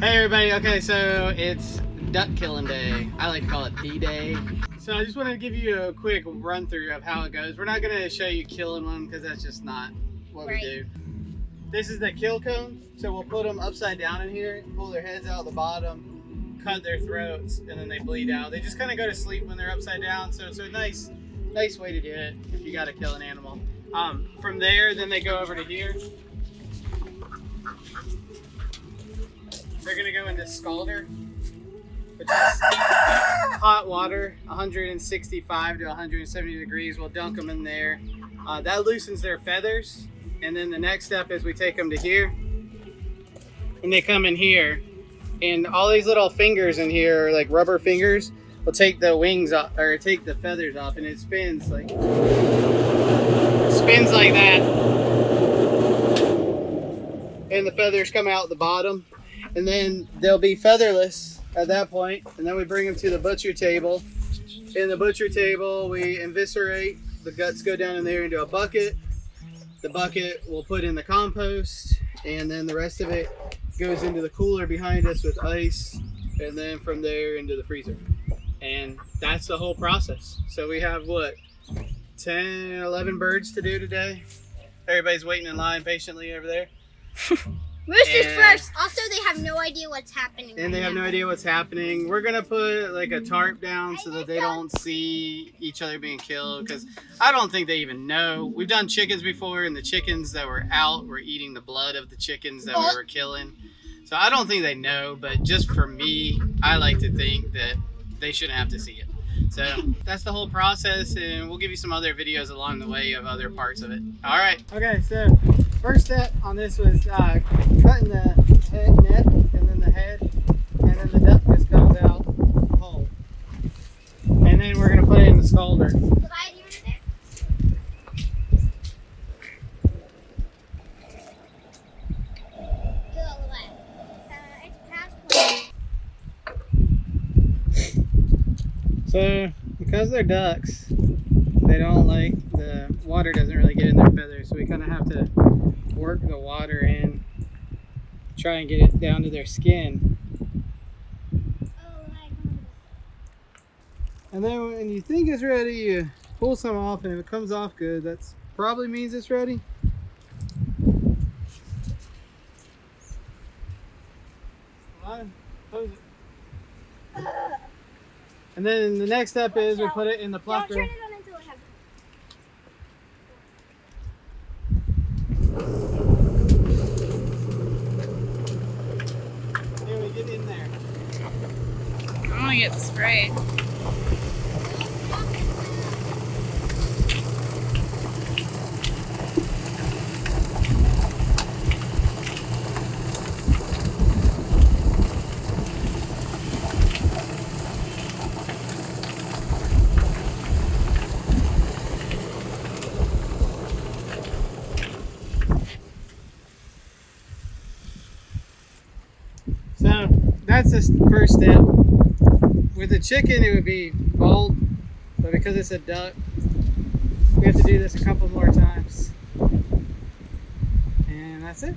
Hey everybody, okay, so it's duck killing day. I like to call it D-Day. So I just wanted to give you a quick run through of how it goes. We're not gonna show you killing one because that's just not what we do. This is the kill cone. So we'll put them upside down in here, pull their heads out the bottom, cut their throats, and then they bleed out. They just kind of go to sleep when they're upside down. So it's a nice way to do it if you gotta kill an animal. From there, then they go over to here. They're gonna go into scalder, which is hot water, 165 to 170 degrees. We'll dunk them in there. That loosens their feathers. And then the next step is we take them to here. And they come in here. And all these little fingers in here, like rubber fingers, will take the wings off, or take the feathers off, and it spins like that. And the feathers come out the bottom. And then they'll be featherless at that point. And then we bring them to the butcher table. In the butcher table, we eviscerate. The guts go down in there into a bucket. The bucket we'll put in the compost. And then the rest of it goes into the cooler behind us with ice. And then from there into the freezer. And that's the whole process. So we have, what, 10, 11 birds to do today? Everybody's waiting in line patiently over there. Roosters first. Also, they have no idea what's happening. And they have no idea what's happening. We're gonna put like a tarp down so that they don't see each other being killed, because I don't think they even know. We've done chickens before, and the chickens that were out were eating the blood of the chickens that we were killing. So I don't think they know, but just for me, I like to think that they shouldn't have to see it. So that's the whole process, and we'll give you some other videos along the way of other parts of it. All right. Okay, so first step on this was cutting the head neck and then the head, and then the duck just comes out whole. And then we're gonna put it in the scalder. So because they're ducks, they don't like, the water doesn't really get in their feathers, so we kind of have to work the water in, try and get it down to their skin. And then when you think it's ready, you pull some off, and if it comes off good, that probably means it's ready. Come on, close it. And then the next step is we put it in the plucker. Don't turn it on until it happens. Here, we get in there. I want to get sprayed. So that's the first step. With the chicken, it would be bald, but because it's a duck, we have to do this a couple more times. And that's it.